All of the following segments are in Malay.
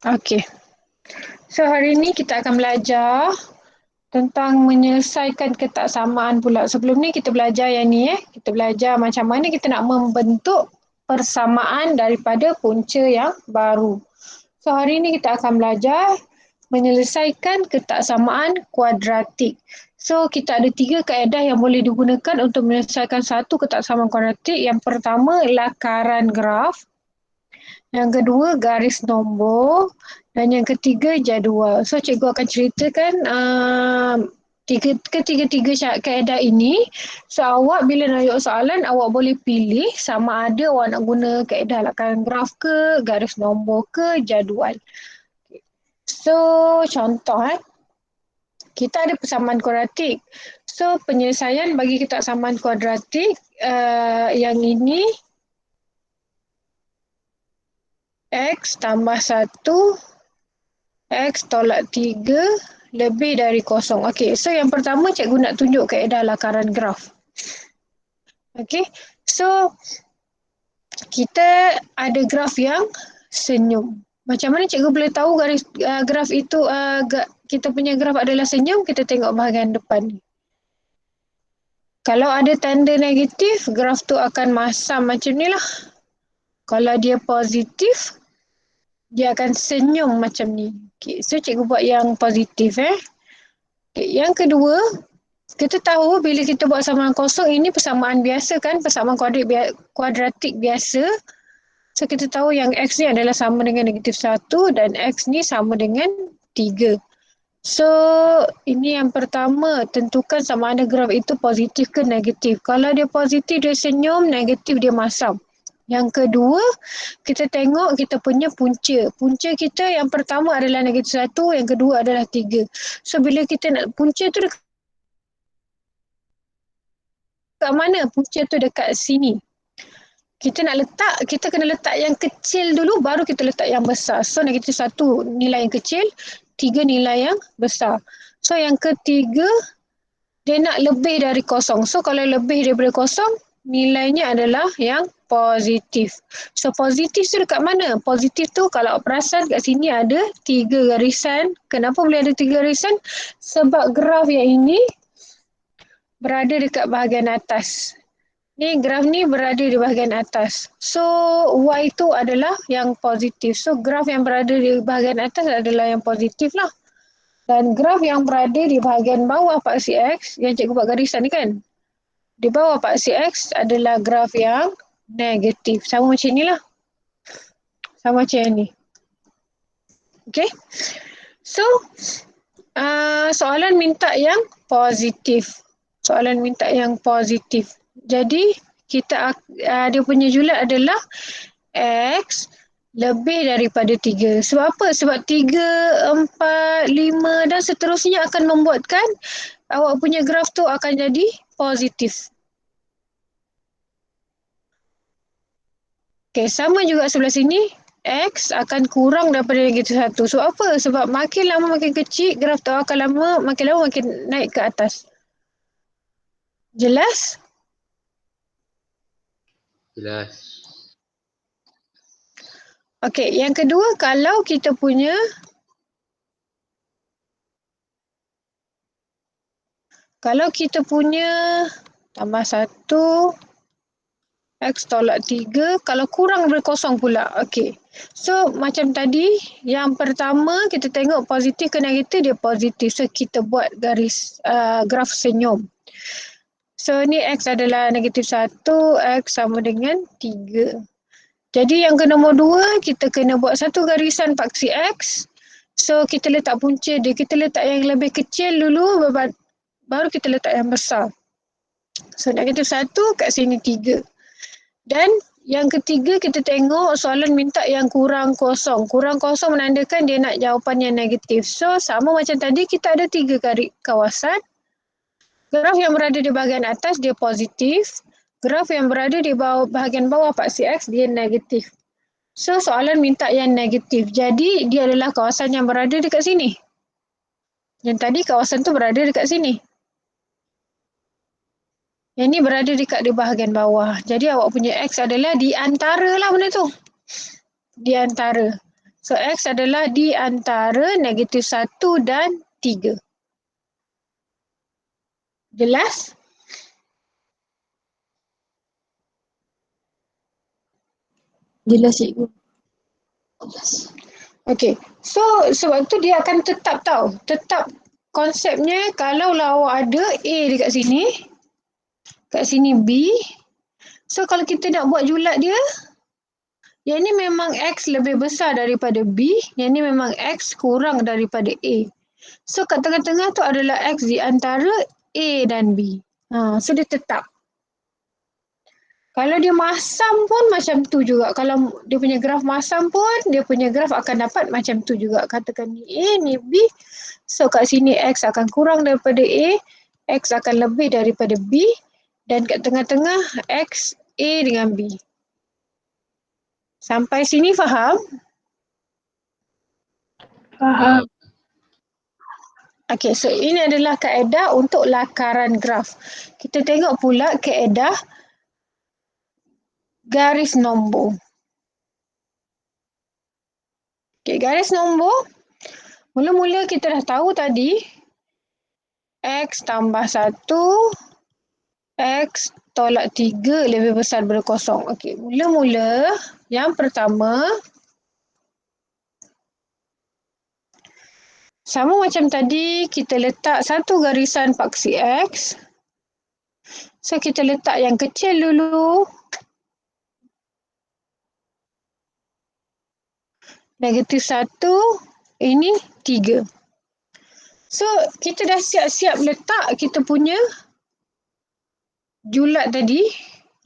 Okey. So hari ni kita akan belajar tentang menyelesaikan ketaksamaan pula. Sebelum ni kita belajar yang ni Kita belajar macam mana kita nak membentuk persamaan daripada punca yang baru. So hari ni kita akan belajar menyelesaikan ketaksamaan kuadratik. So kita ada 3 kaedah yang boleh digunakan untuk menyelesaikan satu ketaksamaan kuadratik. Yang pertama lakaran graf, yang kedua garis nombor, dan yang ketiga jadual. So cikgu akan ceritakan ketiga-tiga kaedah ini. So awak bila nak jawab soalan, awak boleh pilih sama ada awak nak guna kaedah lakaran graf ke, garis nombor ke, jadual. So contoh kita ada persamaan kuadratik. So penyelesaian bagi ketaksamaan kuadratik yang ini X tambah 1, X tolak 3 lebih dari kosong. Okey, so yang pertama cikgu nak tunjuk kaedah lakaran graf. Okey, so kita ada graf yang senyum. Macam mana cikgu boleh tahu graf itu kita punya graf adalah senyum? Kita tengok bahagian depan ni. Kalau ada tanda negatif, graf tu akan masam macam ni lah. Kalau dia positif, dia akan senyum macam ni. Okay, so cikgu buat yang positif Okay, yang kedua, kita tahu bila kita buat persamaan kosong, ini persamaan biasa kan, persamaan kuadratik biasa. So kita tahu yang X ni adalah sama dengan negatif 1 dan X ni sama dengan 3. So ini yang pertama, tentukan sama ada graf itu positif ke negatif. Kalau dia positif dia senyum, negatif dia masam. Yang kedua, kita tengok kita punya punca. Punca kita yang pertama adalah negatif 1, yang kedua adalah 3. So bila kita nak punca tu dekat mana? Punca tu dekat sini. Kita kena letak yang kecil dulu, baru kita letak yang besar. So negatif 1 nilai yang kecil, 3 nilai yang besar. So yang ketiga, dia nak lebih dari kosong. So kalau lebih daripada kosong, nilainya adalah yang positif. So positif tu dekat mana? Positif tu kalau perasan kat sini ada 3 garisan. Kenapa boleh ada 3 garisan? Sebab graf yang ini berada dekat bahagian atas. Ni graf ni berada di bahagian atas. So Y tu adalah yang positif. So graf yang berada di bahagian atas adalah yang positif lah. Dan graf yang berada di bahagian bawah paksi X, yang cikgu buat garisan ni kan, di bawah paksi X adalah graf yang negatif. Sama macam ni lah. Sama macam yang ni. Okay. So, soalan minta yang positif. Soalan minta yang positif. Jadi, dia punya julat adalah X lebih daripada 3. Sebab apa? Sebab 3, 4, 5 dan seterusnya akan membuatkan awak punya graf tu akan jadi positif. Okay, sama juga sebelah sini. X akan kurang daripada negatif 1. Sebab apa? Sebab makin lama makin kecil, graf tu akan makin lama makin naik ke atas. Jelas? Jelas. Okey, yang kedua kalau kita punya tambah 1 X tolak 3, kalau kurang daripada kosong pula. Okey. So macam tadi, yang pertama kita tengok positif ke negatif, dia positif. So kita buat garis graf senyum. So ni X adalah negatif 1, X sama dengan 3. Jadi yang ke nombor 2, kita kena buat satu garisan paksi X. So kita letak punca dia, kita letak yang lebih kecil dulu, baru kita letak yang besar. So negatif 1 kat sini 3. Dan yang ketiga kita tengok soalan minta yang kurang kosong. Kurang kosong menandakan dia nak jawapan yang negatif. So sama macam tadi, kita ada 3 kawasan. Graf yang berada di bahagian atas dia positif. Graf yang berada di bahagian bawah paksi X dia negatif. So soalan minta yang negatif. Jadi dia adalah kawasan yang berada dekat sini. Yang tadi kawasan tu berada dekat sini. Yang ni berada dekat di bahagian bawah. Jadi awak punya X adalah di antara lah benda tu. Di antara. So X adalah di antara negatif 1 dan 3. Jelas? Jelas cikgu. Okay. So sebab tu dia akan tetap tahu. Tetap konsepnya kalau awak ada A dekat sini, kat sini B. So kalau kita nak buat julat dia, yang ni memang X lebih besar daripada B, yang ni memang X kurang daripada A. So kat tengah-tengah tu adalah X di antara A dan B. So dia tetap. Kalau dia masam pun macam tu juga. Kalau dia punya graf masam pun, dia punya graf akan dapat macam tu juga. Katakan ni A, ni B. So kat sini X akan kurang daripada A, X akan lebih daripada B, dan kat tengah-tengah X, A dengan B. Sampai sini faham? Faham. Okay, so ini adalah kaedah untuk lakaran graf. Kita tengok pula kaedah garis nombor. Okay, garis nombor. Mula-mula kita dah tahu tadi, X tambah 1, X tolak 3 lebih besar daripada kosong. Okey, mula-mula yang pertama, sama macam tadi, kita letak satu garisan paksi X. So, kita letak yang kecil dulu. Negatif 1, ini 3. So, kita dah siap-siap letak kita punya julat tadi.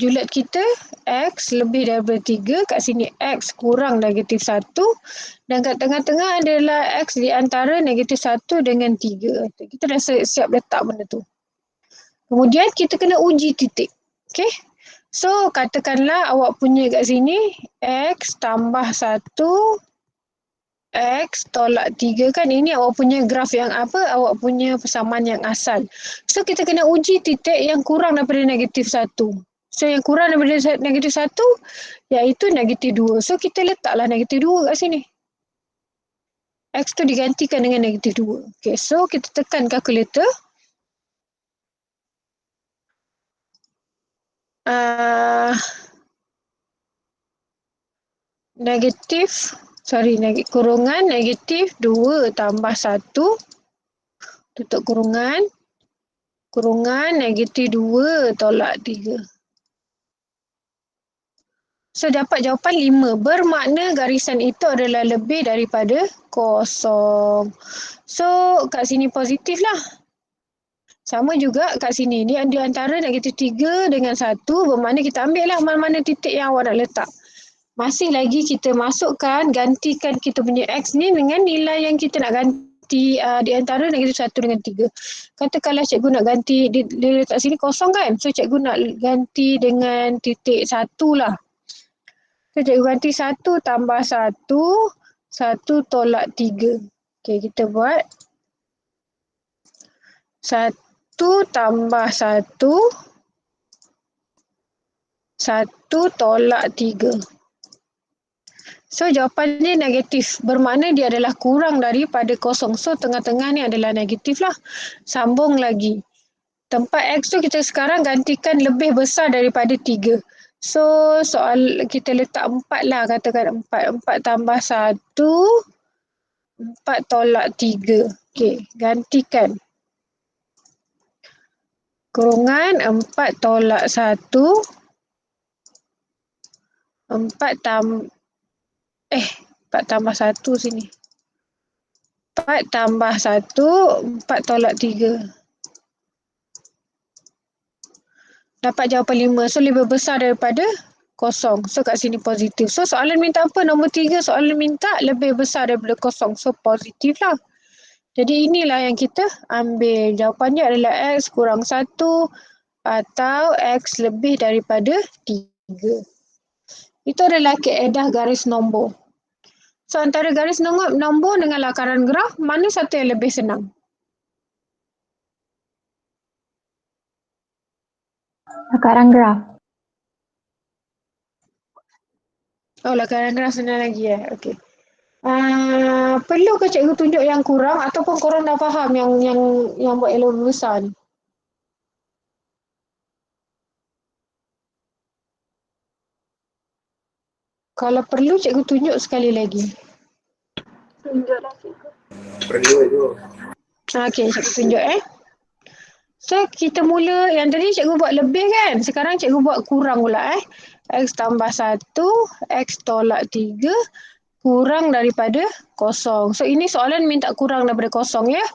Julat kita X lebih daripada 3. Kat sini X kurang negatif 1. Dan kat tengah-tengah adalah X di antara negatif 1 dengan 3. Kita dah siap letak benda tu. Kemudian kita kena uji titik. Okay. So katakanlah awak punya kat sini X tambah 1, X tolak 3 kan, ini awak punya graf yang apa, awak punya persamaan yang asal. So kita kena uji titik yang kurang daripada negatif 1. So yang kurang daripada negatif 1 iaitu negatif 2. So kita letaklah negatif 2 kat sini. X tu digantikan dengan negatif 2. Okay, so kita tekan kalkulator. Kurungan negatif 2 tambah 1, tutup kurungan, kurungan negatif 2 tolak 3. So dapat jawapan 5, bermakna garisan itu adalah lebih daripada kosong. So kat sini positif lah. Sama juga kat sini, dia di antara negatif 3 dengan 1, bermakna kita ambil lah mana-mana titik yang awak nak letak. Masih lagi kita masukkan, gantikan kita punya X ni dengan nilai yang kita nak ganti di antara negatif 1 dengan 3. Katakanlah cikgu nak ganti, dia letak sini kosong kan, so cikgu nak ganti dengan titik 1 lah. So cikgu ganti 1 tambah 1, 1 tolak 3. Okay, kita buat 1 tambah 1, 1 tolak 3. So jawapannya negatif, bermakna dia adalah kurang daripada kosong. So tengah-tengah ni adalah negatif lah. Sambung lagi. Tempat X tu kita sekarang gantikan lebih besar daripada 3. So soal kita letak 4 lah, katakan 4. 4 tambah 1, 4 tolak 3. Okay, gantikan. Kurungan 4 tolak 1, 4 tambah 1 sini. 4 tambah 1, 4 tolak 3. Dapat jawapan 5. So lebih besar daripada kosong. So kat sini positif. So soalan minta apa? Nombor 3 soalan minta lebih besar daripada kosong. So positif lah. Jadi inilah yang kita ambil. Jawapannya adalah X kurang 1 atau X lebih daripada 3. Itu adalah kaedah garis nombor. So antara garis nombor dengan lakaran graf, mana satu yang lebih senang? Lakaran graf. Oh, lakaran graf senang lagi ya. Okey. Perlu ke cikgu tunjuk yang kurang ataupun korang dah faham yang buat yang lebih besar ni? Kalau perlu cikgu tunjuk sekali lagi. Tunjuklah cikgu. Perlu itu. Okey, cikgu tunjuk So, kita mula yang tadi cikgu buat lebih kan? Sekarang cikgu buat kurang pula X tambah 1, X tolak 3 kurang daripada kosong. So, ini soalan minta kurang daripada kosong ya.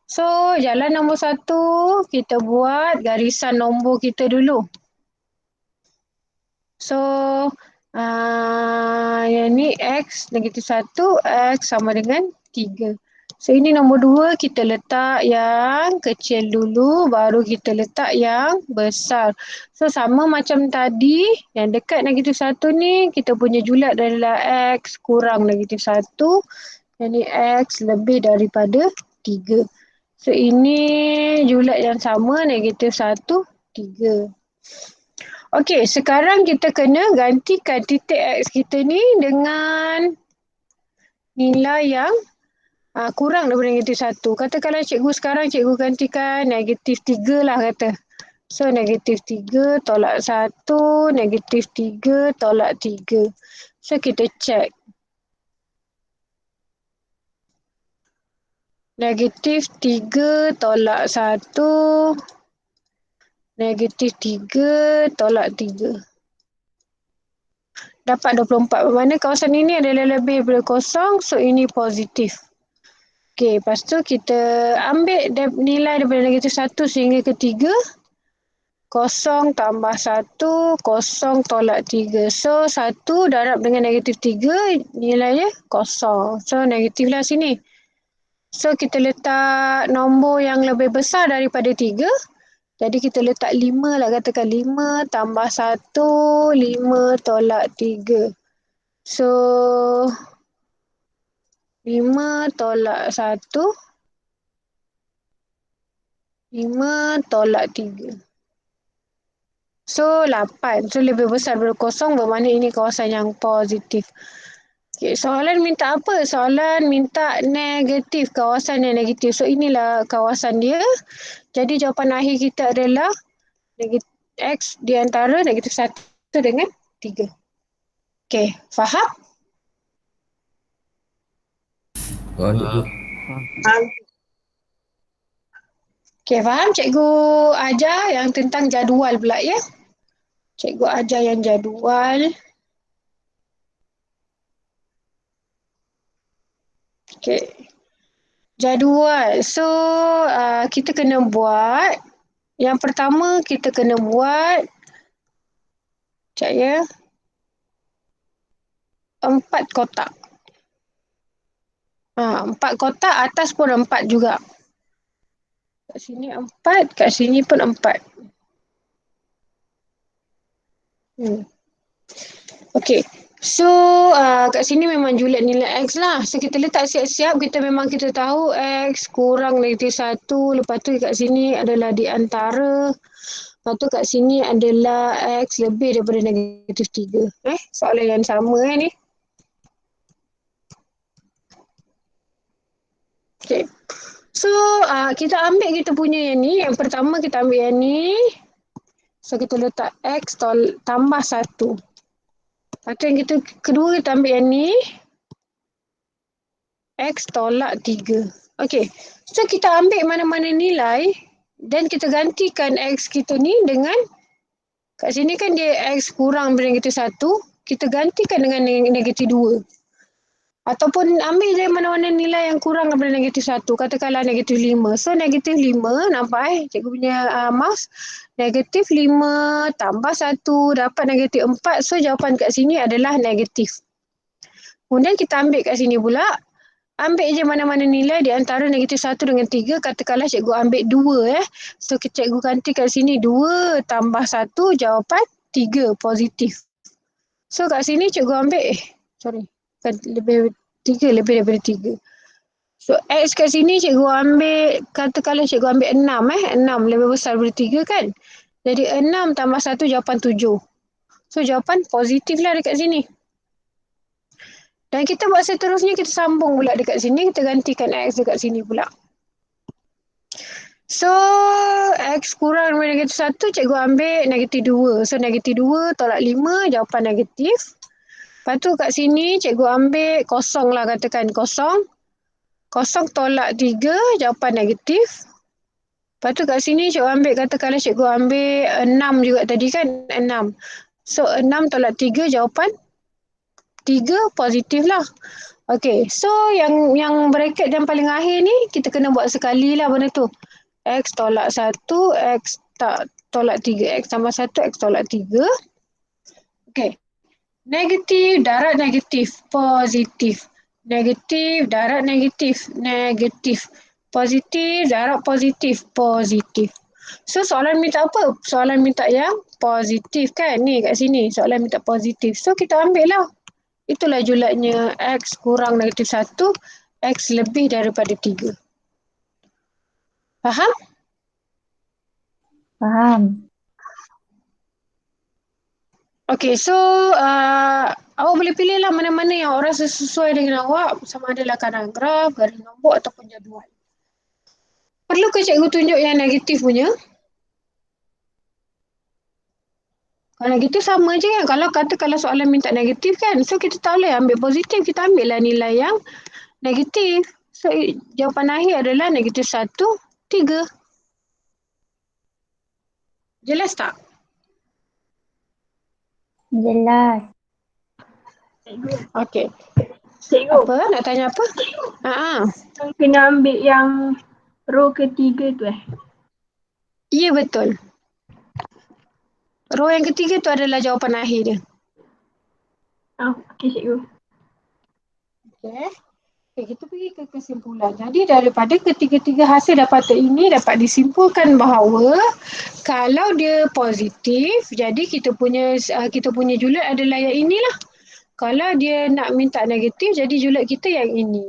So, jalan nombor 1, kita buat garisan nombor kita dulu. So, yang ni X negatif 1, X sama dengan 3. So, ini nombor 2, kita letak yang kecil dulu, baru kita letak yang besar. So, sama macam tadi, yang dekat negatif 1 ni, kita punya julat adalah X kurang negatif 1. Yang ni X lebih daripada 3. So, ini julat yang sama, negatif 1, 3. Okey, sekarang kita kena gantikan titik X kita ni dengan nilai yang kurang daripada negatif 1. Katakanlah cikgu sekarang cikgu gantikan negatif 3 lah kata. So, negatif 3 tolak 1, negatif 3 tolak 3. So, kita check. Negatif 3 tolak 1, negatif 3 tolak 3. Dapat 24. Bermakna kawasan ini adalah lebih daripada kosong. So, ini positif. Okey, lepas tu kita ambil nilai daripada negatif 1 sehingga ke 3. Kosong tambah 1, kosong tolak 3. So, 1 darab dengan negatif 3, nilainya kosong. So, negatif lah sini. So, kita letak nombor yang lebih besar daripada 3. Jadi, kita letak 5 lah. Katakan 5 tambah 1, 5 tolak 3. So, 5 tolak 1, 5 tolak 3. So, 8. So, lebih besar daripada kosong, bermakna ini kawasan yang positif. Okay, soalan minta apa? Soalan minta negatif, kawasan yang negatif. So, inilah kawasan dia. Jadi, jawapan akhir kita adalah negatif X di antara negatif 1 dengan 3. Okay, faham? Okay, faham? Cikgu ajar yang tentang jadual pula ya. Cikgu ajar yang jadual. Okay. Jadual. So, kita kena buat. Yang pertama, kita kena buat. Sekejap ya. 4 kotak. 4 kotak, atas pun 4 juga. Kat sini 4, kat sini pun 4. Okay. So, kat sini memang julat nilai X lah. So, kita letak siap-siap. Kita tahu X kurang negatif 1. Lepas tu kat sini adalah di antara. Lepas tu kat sini adalah X lebih daripada negatif 3. Soalan yang sama ni. Okay. So, kita ambil kita punya yang ni. Yang pertama kita ambil yang ni. So, kita letak X tambah 1. Lepas tu yang kedua kita ambil yang ni. X tolak 3. Okay. So, kita ambil mana-mana nilai. Dan kita gantikan X kita ni dengan. Kat sini kan dia X kurang daripada negatif 1. Kita gantikan dengan negatif 2. Ataupun ambil je mana-mana nilai yang kurang daripada negatif 1. Katakanlah negatif 5. So, negatif 5, nampak cikgu punya mouse. Negatif 5 tambah 1, dapat negatif 4. So, jawapan kat sini adalah negatif. Kemudian kita ambil kat sini pula. Ambil je mana-mana nilai di antara negatif 1 dengan 3. Katakanlah cikgu ambil 2. So, cikgu ganti kat sini 2 tambah 1, jawapan 3, positif. So, kat sini cikgu ambil, lebih daripada 3. So, X kat sini cikgu ambil, katakanlah cikgu ambil 6. 6 lebih besar daripada 3 kan. Jadi, 6 tambah 1 jawapan 7. So, jawapan positif lah dekat sini. Dan kita buat seterusnya, kita sambung pula dekat sini, kita gantikan X dekat sini pula. So, X kurang daripada negatif 1, cikgu ambil negatif 2. So, negatif 2 tolak 5, jawapan negatif. Lepas tu kat sini, cikgu ambil kosong lah, katakan kosong. Kosong tolak 3, jawapan negatif. Lepas tu kat sini, cikgu ambil, katakanlah cikgu ambil 6 juga tadi kan, 6. So, 6 tolak 3, jawapan 3 positif lah. Okay, so yang bracket yang paling akhir ni, kita kena buat sekali lah benda tu. X tolak 1, X tolak 3, X tambah 1, X tolak 3. Okay. Negatif, darat negatif, positif. Negatif, darat negatif, negatif. Positif, darat positif, positif. So, soalan minta apa? Soalan minta yang positif kan? Ni kat sini, soalan minta positif. So, kita ambil lah. Itulah julatnya X kurang negatif 1, X lebih daripada 3. Faham? Faham. Okay, so awak boleh pilih lah mana-mana yang orang sesuai dengan awak. Sama ada lah kadang graf, garis nombor ataupun jadual. Perlu ke cikgu tunjuk yang negatif punya? Kalau negatif sama je kan. Kalau soalan minta negatif kan. So kita tak boleh ambil positif. Kita ambil lah nilai yang negatif. So jawapan akhir adalah negatif 1, 3. Jelas tak? Jelas. Okay. Cikgu, Apa? Nak tanya apa? kena ambil yang row ketiga tu Ya, betul. Row yang ketiga tu adalah jawapan akhir dia. Okey cikgu. Okay. Okay, kita pergi ke kesimpulan. Jadi daripada ketiga-tiga hasil dapatan ini dapat disimpulkan bahawa kalau dia positif, jadi kita punya julat adalah yang inilah. Kalau dia nak minta negatif, jadi julat kita yang ini.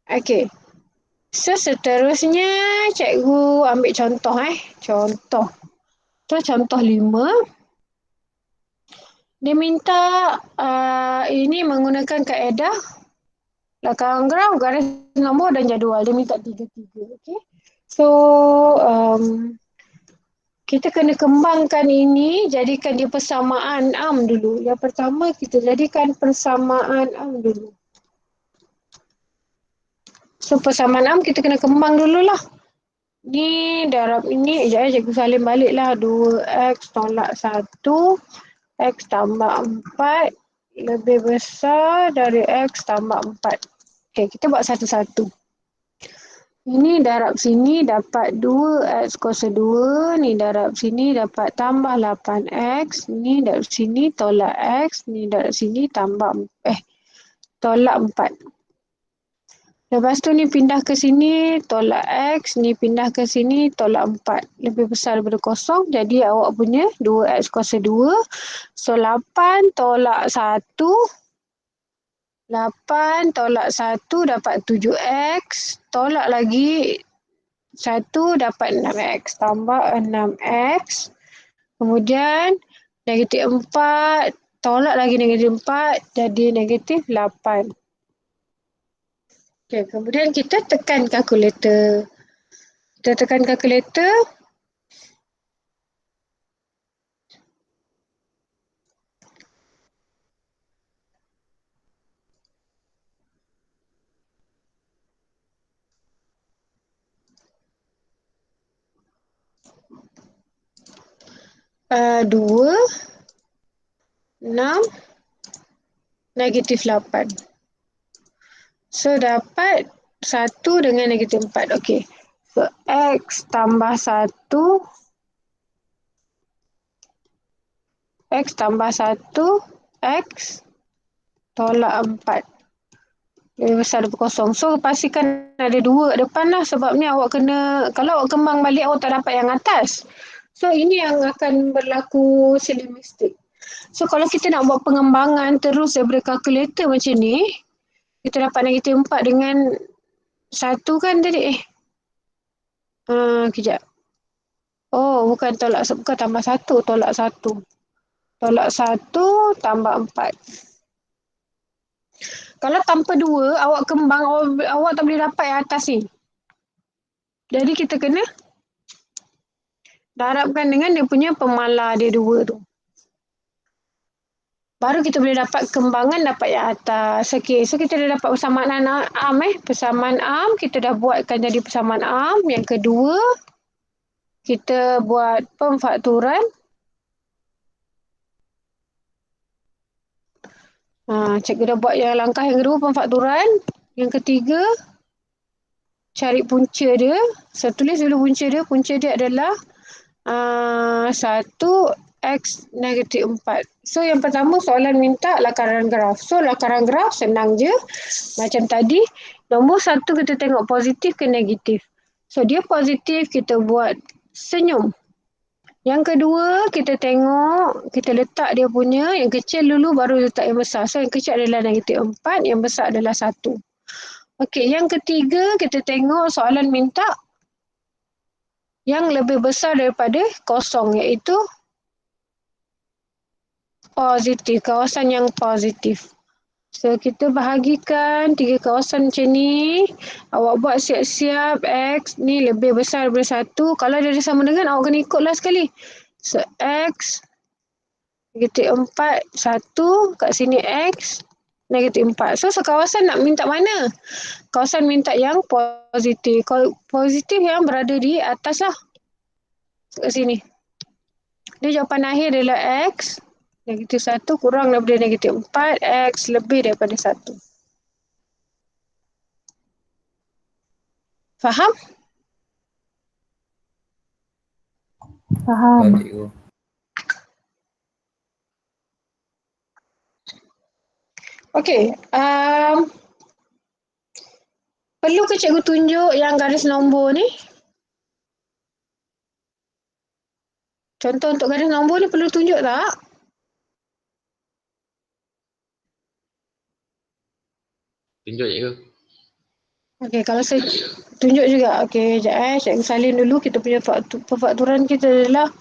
Okey. So, seterusnya cikgu ambil contoh. Contoh. Contoh 5. Dia minta ini menggunakan kaedah belakang graf, garis nombor dan jadual. Dia minta 3-3. Okay. So, kita kena kembangkan ini, jadikan dia persamaan dulu. Yang pertama, kita jadikan persamaan dulu. So, persamaan kita kena kembang dululah. Ni darab ini, cikgu salin balik lah. 2x tolak 1, x tambah 4 lebih besar dari x tambah 4. Okay, kita buat satu-satu. Ini darab sini dapat 2x kuasa 2. Ni darab sini dapat tambah 8x. Ni darab sini tolak x. Ni darab sini tambah tolak 4. Lepas tu ni pindah ke sini tolak x. Ni pindah ke sini tolak 4. Lebih besar daripada kosong. Jadi awak punya 2x kuasa 2. So 8 tolak 1. 8 tolak 1 dapat 7x. Tolak lagi 1 dapat 6x. Tambah 6x. Kemudian negatif 4. Tolak lagi negatif 4. Jadi negatif 8. Okay, kemudian kita tekan kalkulator. Kita tekan kalkulator. Dua, 6, negatif 8. So, dapat 1 dengan negatif 4. Okay. So, x tambah 1. X tambah 1. X tolak 4. Lebih besar daripada kosong. So, pastikan ada 2 kat depan lah. Sebabnya awak kena, kalau awak kembang balik, awak tak dapat yang atas. So, ini yang akan berlaku silly mistake. So, kalau kita nak buat pengembangan terus daripada kalkulator macam ni, kita dapat negatif 4 dengan 1 kan tadi. Kejap. Oh, bukan bukan tambah 1, tolak 1. Tolak 1 tambah 4. Kalau tanpa 2, awak kembang, awak tak boleh dapat yang atas ni. Jadi kita kena darabkan dengan dia punya pemalar dia 2 tu. Baru kita boleh dapat kembangan, dapat yang atas. Okey, so kita dah dapat persamaan arm. Persamaan arm, kita dah buatkan jadi persamaan arm. Yang kedua, kita buat pemfakturan. Cikgu dah buat yang langkah yang kedua, pemfakturan. Yang ketiga, cari punca dia. Saya tulis dulu punca dia. Punca dia adalah 1x negatif 4. So yang pertama soalan minta lakaran graf. So lakaran graf senang je. Macam tadi, nombor 1 kita tengok positif ke negatif. So dia positif, kita buat senyum. Yang kedua, kita tengok, kita letak dia punya, yang kecil dulu baru letak yang besar. So yang kecil adalah negatif 4, yang besar adalah 1. Okey, yang ketiga, kita tengok soalan minta yang lebih besar daripada kosong, iaitu positif, kawasan yang positif. So, kita bahagikan 3 kawasan macam ni. Awak buat siap-siap X ni lebih besar daripada 1. Kalau dia sama dengan, awak kena ikutlah sekali. So, X negatif 4, 1. Kat sini X negatif 4. So, kawasan nak minta mana? Kawasan minta yang positif. Kalau positif yang berada di atas lah. Kat sini. Dia jawapan akhir adalah X negatif 1 kurang daripada negatif 4, X lebih daripada 1. Faham? Faham. Okey. Perlu ke cikgu tunjuk yang garis nombor ni? Contoh untuk garis nombor ni perlu tunjuk tak? Tunjuk cikgu. Okey, kalau saya tunjuk juga. Okey, sekejap cikgu salin dulu. Kita punya pemfakturan kita adalah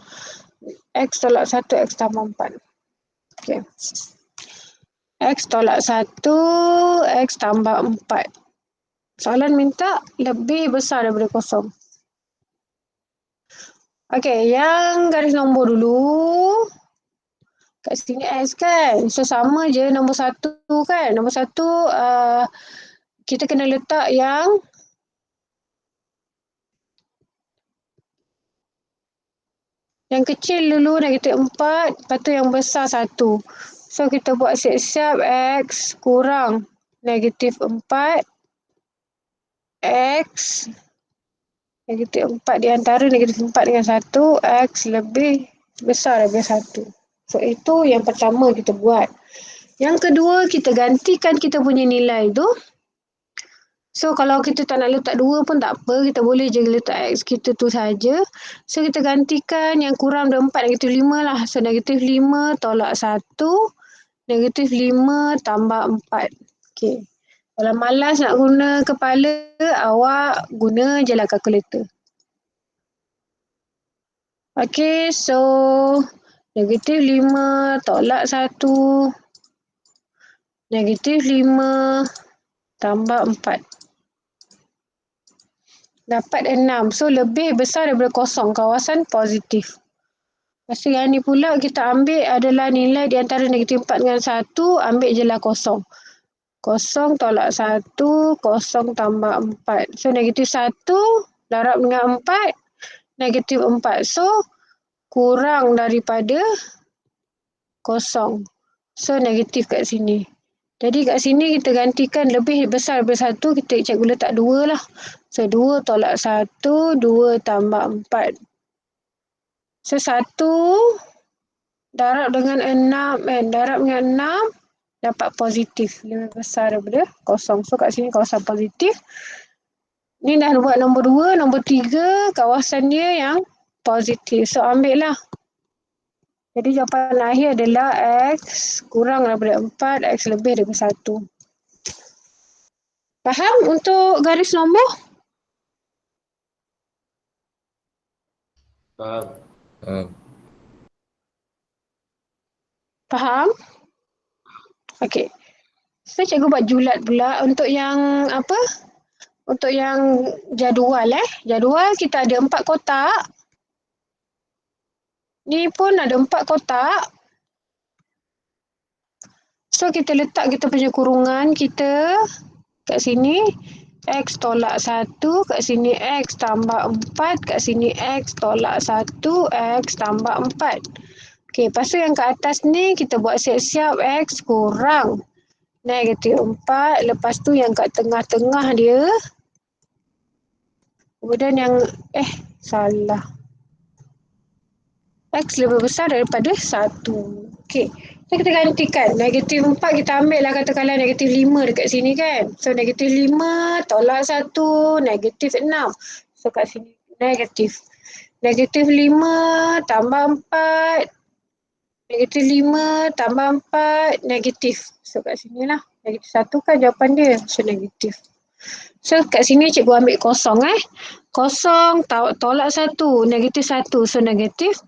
X tolak 1, X tambah 4. Okey. X tolak 1, X tambah 4. Soalan minta lebih besar daripada kosong. Okey, yang garis nombor dulu. Kat sini X kan. So, sama je nombor 1 kan. Nombor 1, kita kena letak yang kecil dulu, negatif 4. Lepas tu yang besar 1. So, kita buat siap-siap X kurang negatif 4. X negatif 4 di antara negatif 4 dengan 1. X lebih besar daripada 1. So, itu yang pertama kita buat. Yang kedua, kita gantikan kita punya nilai tu. So, kalau kita tak nak letak 2 pun tak apa. Kita boleh je letak X kita tu saja. So, kita gantikan yang kurang dari 4, negatif 5 lah. So, negatif 5 tolak 1. Negatif 5 tambah 4. Okay. Kalau malas nak guna kepala, awak guna je lah kalkulator. Okay, so negatif 5 tolak 1. Negatif 5 tambah 4. Dapat 6. So, lebih besar daripada kosong. Kawasan positif. Lepas tu yang ni pula kita ambil adalah nilai di antara negatif 4 dengan 1. Ambil je lah kosong. Kosong tolak 1. Kosong tambah 4. So, negatif 1 darab dengan 4. Negatif 4. So, kurang daripada kosong. So, negatif kat sini. Jadi kat sini kita gantikan lebih besar daripada 1. Kita cikgu letak 2 lah. So, 2 tolak 1. 2 tambah 4. So, 1 darab dengan 6. Darab dengan 6 dapat positif. Lebih besar daripada kosong. So, kat sini kawasan positif. Ni dah buat nombor 2. Nombor 3 kawasan dia yang positif. So, ambil lah. Jadi jawapan akhir adalah X kurang daripada 4, X lebih daripada 1. Faham untuk garis nombor? Faham. Faham? Okey. So cikgu buat julat pula untuk yang apa? Untuk yang jadual Jadual kita ada 4 kotak. Ni pun ada 4 kotak. So kita letak kita punya kurungan kita kat sini. X tolak 1, kat sini X tambah 4, kat sini X tolak 1, X tambah 4. Okey, lepas tu yang kat atas ni kita buat siap-siap X kurang negatif 4. Lepas tu yang kat tengah-tengah dia. Kemudian yang, salah. X lebih besar daripada 1. Okey. So kita gantikan. Negatif 4 kita ambil lah katakanlah negatif 5 dekat sini kan. So negatif 5 tolak 1 negatif 6. So kat sini negatif. Negatif 5 tambah 4. Negatif 5 tambah 4 negatif. So kat sini lah. Negatif 1 kan jawapan dia. So negatif. So kat sini cikgu ambil kosong Kosong tolak 1 negatif 1. So negatif.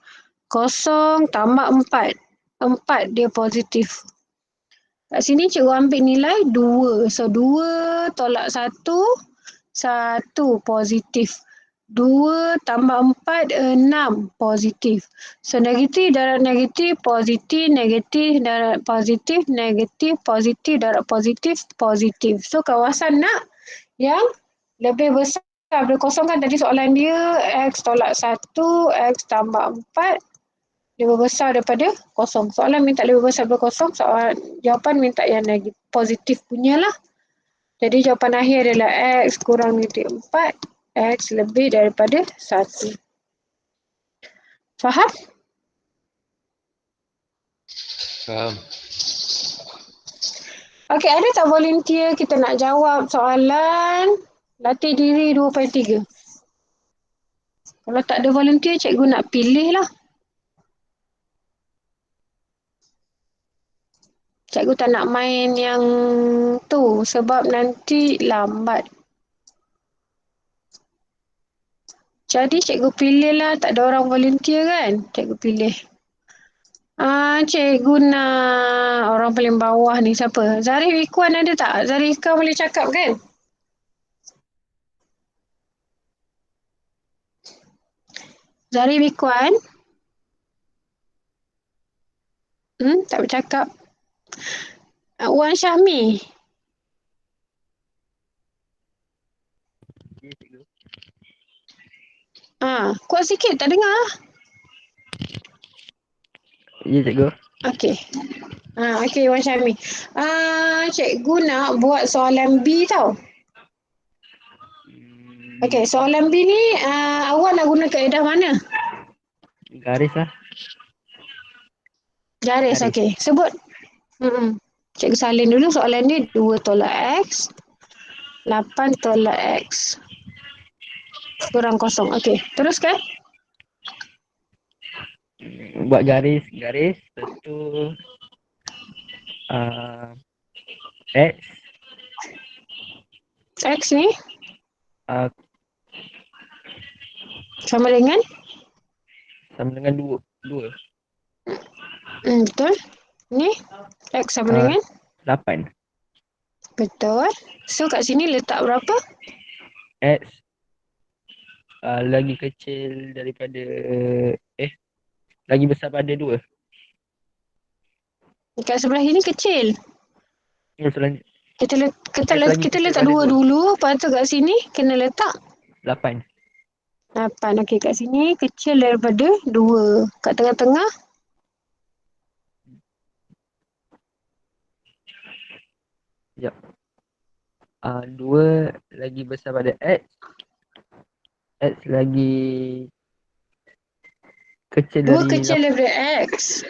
Kosong tambah 4. 4 dia positif. Kat sini cikgu ambil nilai 2. So 2 tolak 1. 1 positif. 2 tambah 4, 6 positif. So negatif darab negatif, positif, negatif darab positif, negatif, positif darab positif, positif. So kawasan nak yang lebih besar daripada kosong kan tadi soalan dia X tolak 1, X tambah 4 lebih besar daripada kosong. Soalan minta lebih besar daripada kosong, soalan jawapan minta yang negatif, positif punya lah. Jadi jawapan akhir adalah X kurang negatif 4, X lebih daripada 1. Faham? Faham. Okey, ada tak volunteer kita nak jawab soalan latih diri 2.3? Kalau tak ada volunteer, cikgu nak pilih lah. Cikgu tak nak main yang tu sebab nanti lambat. Jadi cikgu pilih lah, tak ada orang volunteer kan? Cikgu pilih. Cikgu nak orang paling bawah ni siapa? Zarif Ikwan ada tak? Zarif Ikwan boleh cakap kan? Zarif Ikwan? Tak bercakap. Wan Syahmi? Kuat sikit, tak dengar. Ya, cikgu. Okey. Okey, Wan Syahmi. Cikgu nak buat soalan B tau. Okey, soalan B ni awak nak guna kaedah mana? Garis lah. Garis, okey. Sebut. Cikgu salin dulu soalan ni. 2 tolak X. 8 tolak X. Kurang kosong. Okey, teruskan. Buat garis. Lepas tu X. X ni Uh, sama dengan? sama dengan 2. Betul. Ni X sama dengan? 8. Betul. So kat sini letak berapa? X lagi kecil daripada lagi besar pada 2. Dekat sebelah sini kecil. Selanjutnya Kita letak 2 dulu. Lepas tu kat sini kena letak 8. 8. Okey, kat sini kecil daripada 2. Kat tengah-tengah? Sekejap. 2 lagi besar pada X. X lagi kecil 2 dari kecil daripada X.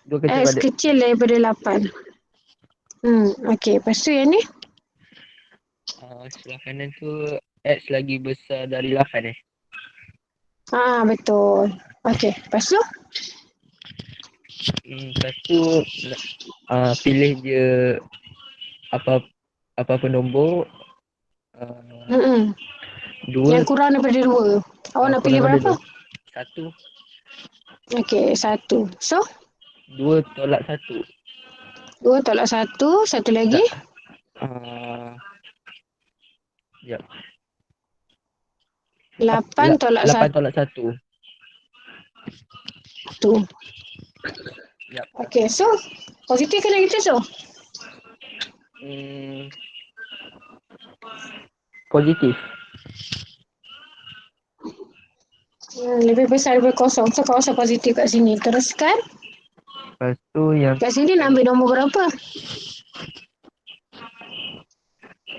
2 kecil X pada kecil daripada 8. Okey, lepas tu yang ni? sebelah kanan tu X lagi besar dari 8 Betul. Okey, lepas tu? Lepas tu pilih je apa nombor 2 Yang kurang daripada 2. Awak nak pilih berapa? 1. Okey, 1. So, 2 tolak 1. 2 tolak 1. Satu lagi. Sekejap. 8 tolak 8 tolak 1. 1. Yap. Okey, so positif ke negatif so? Positif. Lebih besar daripada kosong. So, kosong positif kat sini. Teruskan. Lepas tu yang Kat sini nak ambil nombor berapa?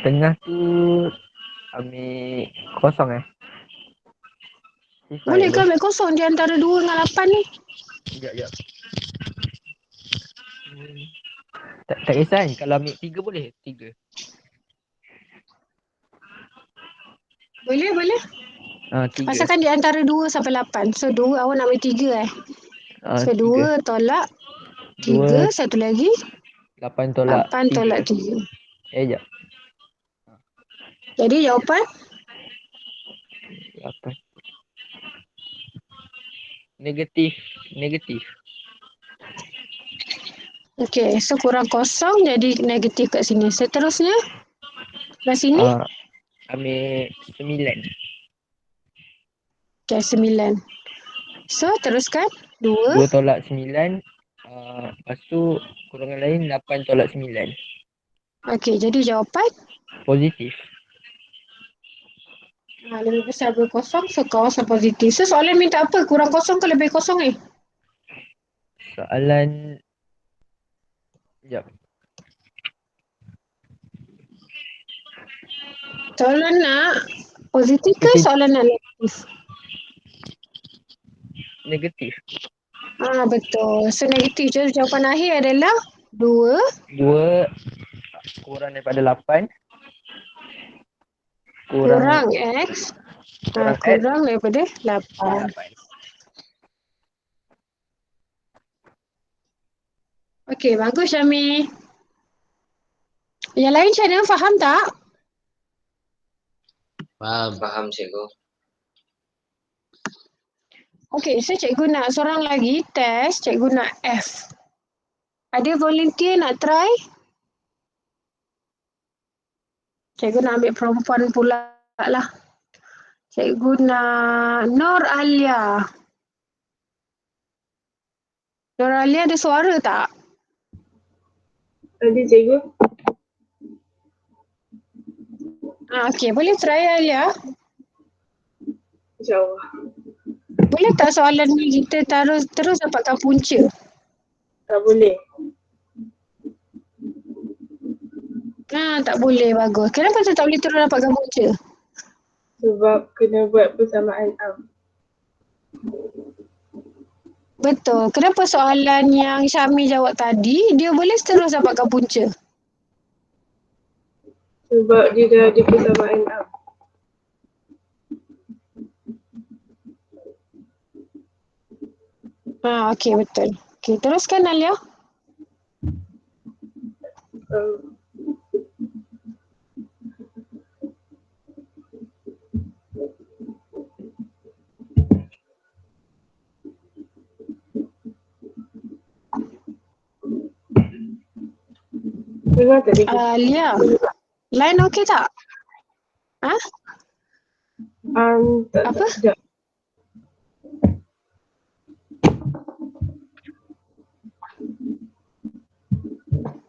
tengah tu ambil kosong Sifai Boleh ke boleh. ambil kosong di antara 2 dengan 8 ni? Sekejap. Tak kisah kan? Kalau ambil 3 boleh? 3. Boleh, boleh. 3. Pasalkan di antara 2 sampai 8. So, 2 awak nak ambil 3 So, 2 tolak 3. 2, Satu lagi. 8 tolak 8 3. tolak 3. Sekejap. Jadi, jawapan? 8. Negatif. Okey, so kurang kosong jadi negatif kat sini. Seterusnya, kat sini, Ambil 9. okey, 9. So, teruskan. 2. 2 tolak 9. Lepas tu kurangan lain 8 tolak 9. Okey, jadi jawapan? Positif. Lebih besar daripada kosong, so kosong positif. So, soalan minta apa? Kurang kosong ke lebih kosong ni? Soalan. Sekejap. Soalan nak positif ke soalan nak negatif? Negatif. Betul. So, negatif. Jadi, jawapan akhir adalah 2. 2 kurang daripada 8. Kurang X. Kurang X. Kurang daripada 8. Okey, bagus Syami. Yang lain macam mana? Faham tak? Faham cikgu. Okey, so cikgu nak seorang lagi test. Cikgu nak F. Ada volunteer nak try? Cikgu nak ambil perempuan pula lah. Cikgu nak Nur Alia. Nur Alia ada suara tak? Ada cikgu. Okey, boleh try Alia? InsyaAllah. Boleh tak soalan ni kita terus dapatkan punca? Tak boleh. Tak boleh, bagus. Kenapa tu tak boleh terus dapatkan punca? Sebab kena buat persamaan am. Betul. Kenapa soalan yang Syami jawab tadi, dia boleh terus dapatkan punca? Sebab dia dah ada persamaan am. Okey, betul. Okey, teruskan Alia. Dengar tak cikgu? Alia, line okey tak? Tak, Apa? sekejap.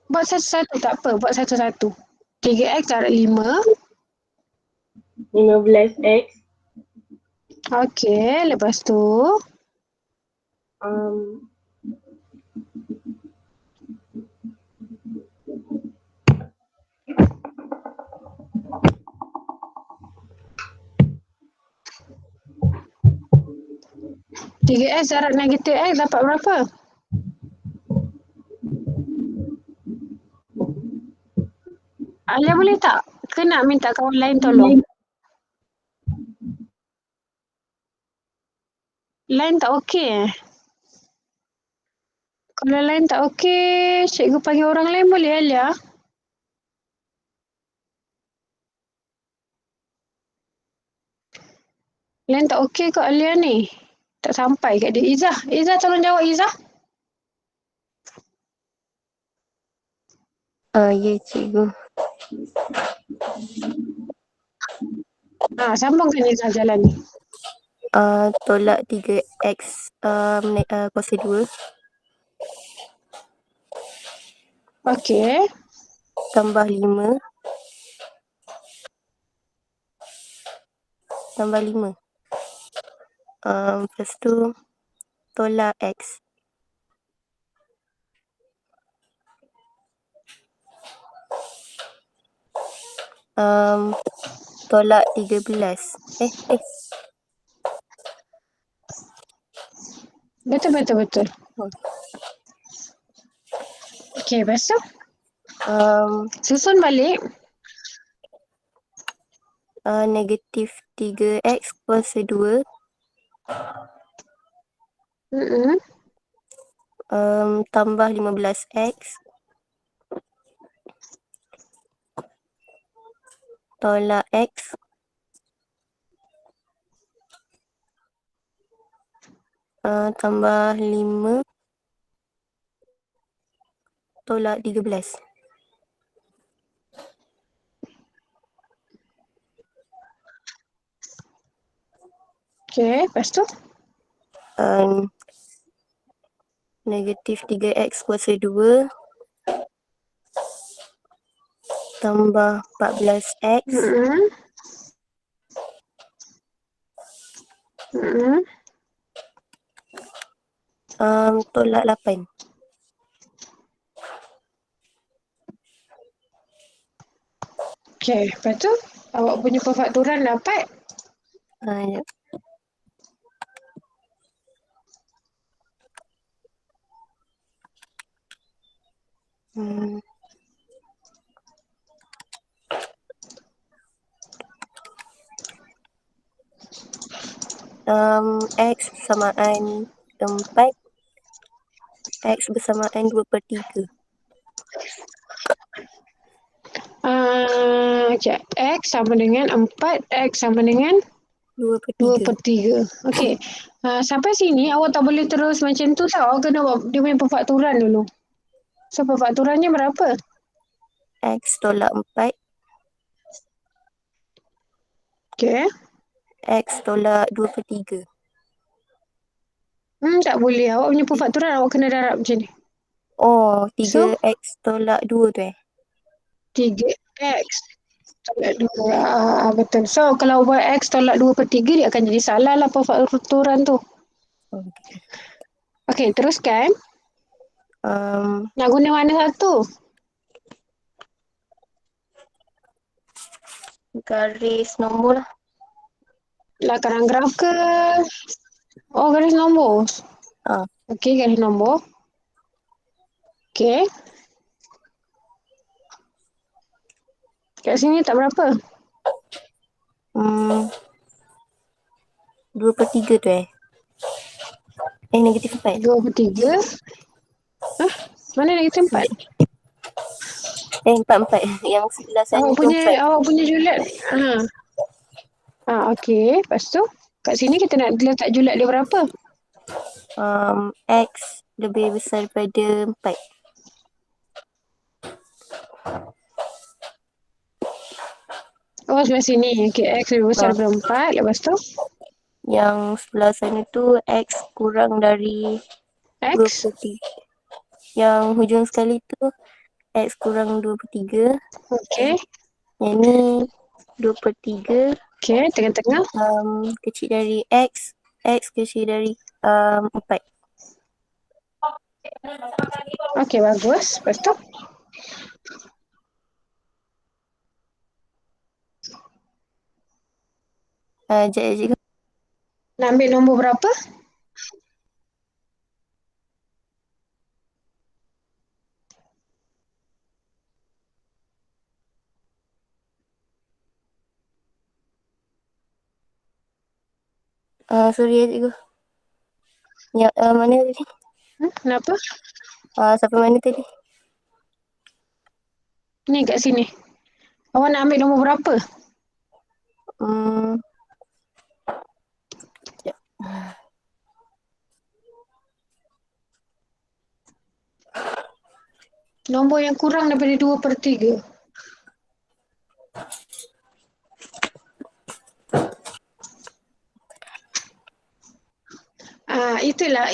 Buat satu-satu tak apa, buat satu-satu. 3x darab 5. 15x. Okey, lepas tu. Tiga x darab negatif x dapat berapa? Alia boleh tak? Kena minta kawan lain tolong. Line tak okey Kalau line tak okey, cikgu panggil orang lain boleh Alia? Line tak okey kot Alia ni. Tak sampai kat dia. Izzah. Izzah tolong jawab Izzah. Ya, cikgu. Sambungkan Izzah jalan ni. Tolak 3x kuasa 2 Okey. tambah 5 tambah 5. Lepas tu tolak x. Tolak 13. Betul. Okey, lepas tu susun balik. Negatif 3x kuasa 2 tambah 15x tolak x tambah 5 tolak 13. Okey, lepas tu Negatif 3x kuasa 2 tambah 14x tolak 8. Okey, lepas tu awak punya perfakturan dapat Ya. X bersamaan 4, X bersamaan 2/3. Okey, X sama dengan 4, X sama dengan 2/3. Okey. Sampai sini awak tak boleh terus macam tu tau. Awak kena buat dia punya perfakturan dulu. So perfakturannya berapa? X tolak 4, Okey. X tolak 2/3. Tak boleh. Awak punya perfakturan awak kena darab macam ni. Oh, So? 3x tolak 2 tu 3X tolak 2. Betul. So kalau buat X tolak 2/3 dia akan jadi salah lah perfakturan tu. Okey, teruskan. Nak guna mana satu? Garis nombor lah. Lakaran graf ke? Oh, garis nombor. Okey, garis nombor. Okey. Kat sini tak berapa? 2/3 tu negatif 4. 2/3. Mana negatif 4? 4. Yang sebelah sana tu 4. Awak punya julat. Okey. Lepas tu, kat sini kita nak letak julat dia berapa? X lebih besar daripada 4. Oh, sebelah sini. Okey, X lebih besar daripada 4. Lepas tu? Yang sebelah sana tu X kurang dari X? 2/3. Yang hujung sekali tu X kurang 2/3. Okey. Yang ni 2/3. Okey, tengah-tengah. Kecil dari X. X kecil dari 4. Okey, bagus. Lepas tu? Cikgu. Nak ambil nombor berapa? Sorry cikgu. Ya, mana tadi? Kenapa? Sampai mana tadi? Ni kat sini. Awak nak ambil nombor berapa? Sekejap. Nombor yang kurang daripada 2/3.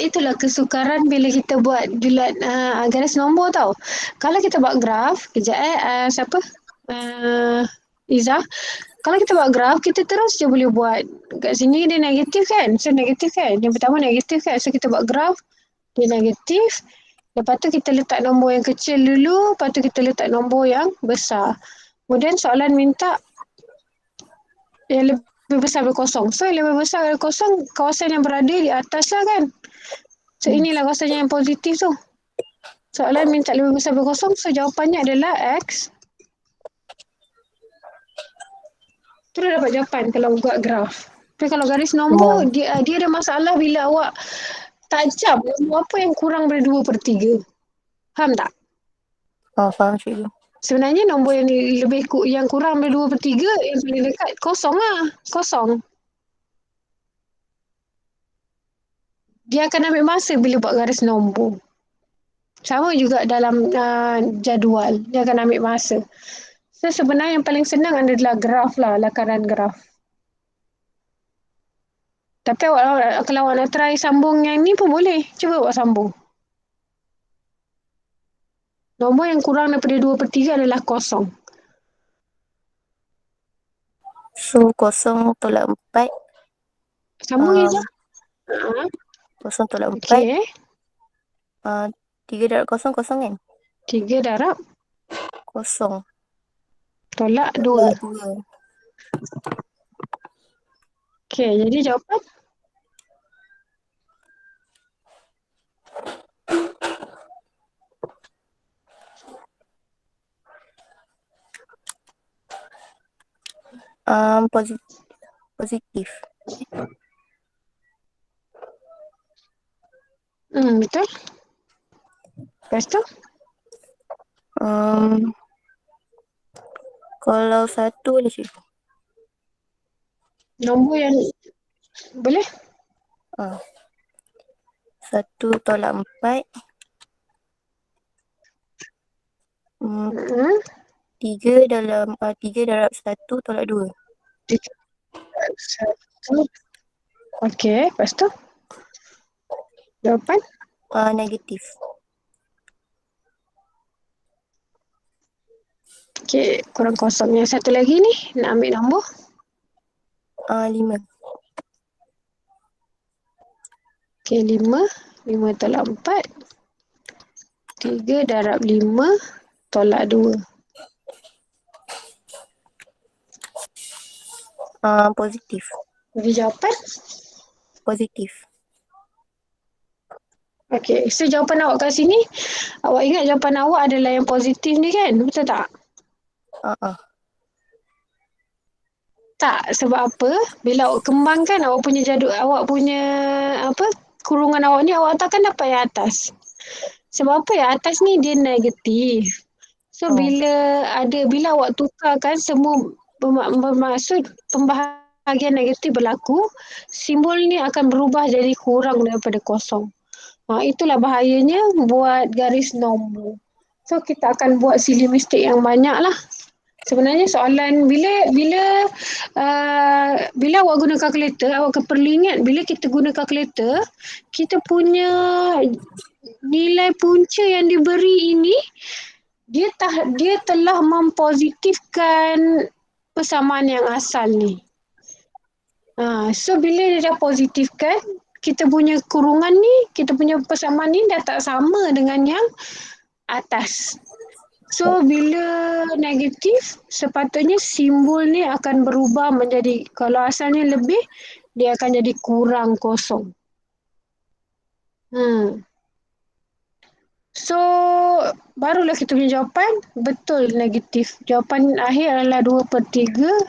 Itulah kesukaran bila kita buat julat garis nombor tau. Kalau kita buat graf, kejap siapa? Izzah. Kalau kita buat graf, kita terus je boleh buat. Kat sini dia negatif kan? So negatif kan? Yang pertama negatif kan? So kita buat graf, dia negatif. Lepas tu kita letak nombor yang kecil dulu, lepas tu kita letak nombor yang besar. Kemudian soalan minta yang lebih besar dari kosong. So yang lebih besar dari kosong, kawasan yang berada di atas lah kan? So inilah kawasannya yang positif tu. Soalan minta lebih besar dari kosong, so jawapannya adalah X. Tu dah dapat jawapan kalau buat graf. Tapi kalau garis nombor, dia ada masalah bila awak tajam nombor apa yang kurang dari 2/3. Faham tak? Faham cikgu. Sebenarnya nombor yang yang kurang dari 2/3 yang paling dekat kosong lah. Kosong. Dia akan ambil masa bila buat garis nombor. Sama juga dalam jadual. Dia akan ambil masa. So sebenarnya yang paling senang adalah graf lah. Lakaran graf. Tapi kalau awak nak try sambung yang ni pun boleh. Cuba awak sambung. Nombor yang kurang daripada 2/3 adalah kosong. So, 0 tolak 4. Sambung je. 0 tolak 4. Okey. 3 darab 0, 0 kan? 3 darab 0 tolak 2. tolak 2. Okey, jadi jawapan Positif. Betul. Lepas tu? Kalau 1 boleh cikgu? Nombor yang boleh? 1 tolak 4. 3 darab 1 tolak 2. 1. Okey, lepas tu? Jawapan? Negatif. Okey, kurang kosong. Yang satu lagi ni, nak ambil nombor? 5. Okey, 5. 5 tolak 4. 3 darab 5 tolak 2. Positif. Jadi jawapan? Positif. Okey, so jawapan awak kat sini, awak ingat jawapan awak adalah yang positif ni kan? Betul tak? Tak, sebab apa? Bila awak kembangkan awak punya awak punya kurungan awak ni, awak takkan dapat yang atas. Sebab apa yang atas ni dia negatif. So bila awak tukarkan semua bermaksud pembahagian negatif berlaku, simbol ni akan berubah jadi kurang daripada kosong. Itulah bahayanya buat garis nombor. So kita akan buat silly mistake yang banyak lah. Sebenarnya soalan bila awak guna kalkulator, awak perlu ingat bila kita guna kalkulator, kita punya nilai punca yang diberi ini dia telah mempositifkan persamaan yang asal ni. So bila dia dah positifkan, kita punya kurungan ni, kita punya persamaan ni dah tak sama dengan yang atas. So bila negatif, sepatutnya simbol ni akan berubah menjadi, kalau asalnya lebih, dia akan jadi kurang kosong. So barulah kita punya jawapan betul negatif. Jawapan akhir adalah 2/3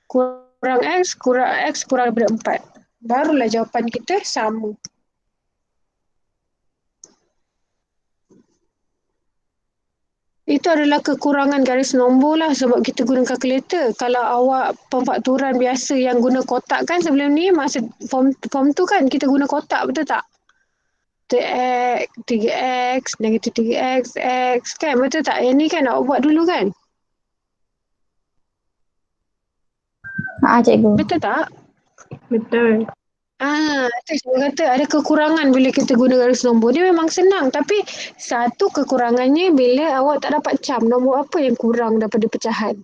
kurang X kurang daripada 4. Barulah jawapan kita sama. Itu adalah kekurangan garis nombor lah sebab kita guna kalkulator. Kalau awak pemfakturan biasa yang guna kotak kan sebelum ni, masa form tu kan kita guna kotak, betul tak? kata X, 3X, negatif 3X, X. Kan betul tak? Yang ni kan nak buat dulu kan? Cikgu. Betul tak? Betul. Itu saya kata ada kekurangan bila kita guna garis nombor. Dia memang senang. Tapi satu kekurangannya bila awak tak dapat cam. Nombor apa yang kurang daripada pecahan.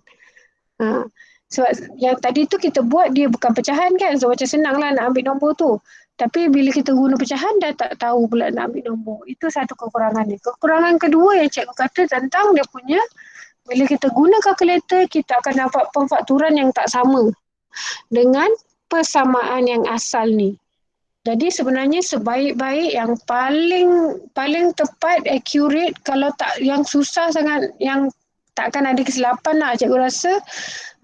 Sebab yang tadi tu kita buat dia bukan pecahan kan. So macam senang lah nak ambil nombor tu. Tapi bila kita guna pecahan dah tak tahu pula nak ambil nombor. Itu satu kekurangan dia. Kekurangan kedua yang cikgu kata tentang dia punya bila kita guna kalkulator kita akan dapat pemfakturan yang tak sama dengan persamaan yang asal ni. Jadi sebenarnya sebaik-baik yang paling tepat, accurate, kalau tak yang susah sangat, yang takkan ada kesilapan lah cikgu rasa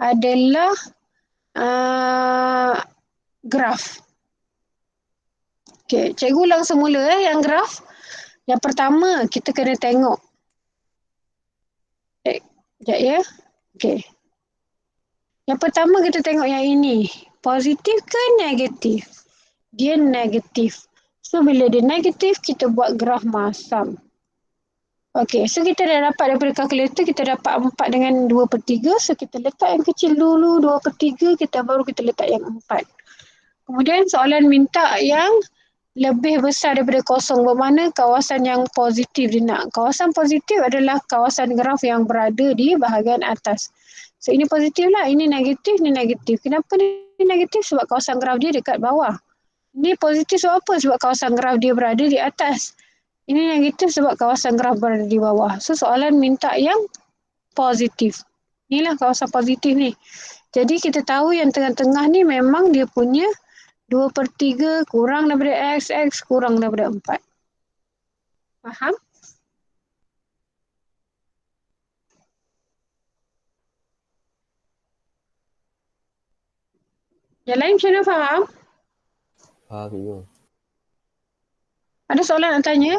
adalah graf. Okay, cikgu ulang semula yang graf. Yang pertama kita kena tengok. Sekejap ya. Okay. Yang pertama kita tengok yang ini. Positif ke negatif? Dia negatif. So bila dia negatif, kita buat graf masam. Okey, so kita dah dapat daripada kalkulator, kita dapat 4 dengan 2/3. So kita letak yang kecil dulu, 2/3, baru kita letak yang 4. Kemudian soalan minta yang lebih besar daripada kosong. Bermakna kawasan yang positif dia nak. Kawasan positif adalah kawasan graf yang berada di bahagian atas. So ini positif lah, ini negatif, ni negatif. Kenapa ni negatif? Sebab kawasan graf dia dekat bawah. Ini positif sebab apa? Sebab kawasan graf dia berada di atas. Ini negatif sebab kawasan graf berada di bawah. So soalan minta yang positif. Inilah kawasan positif ni. Jadi kita tahu yang tengah-tengah ni memang dia punya 2/3 kurang daripada X, X kurang daripada 4. Faham? Yang lain macam mana faham? Faham cikgu. Ada soalan nak tanya?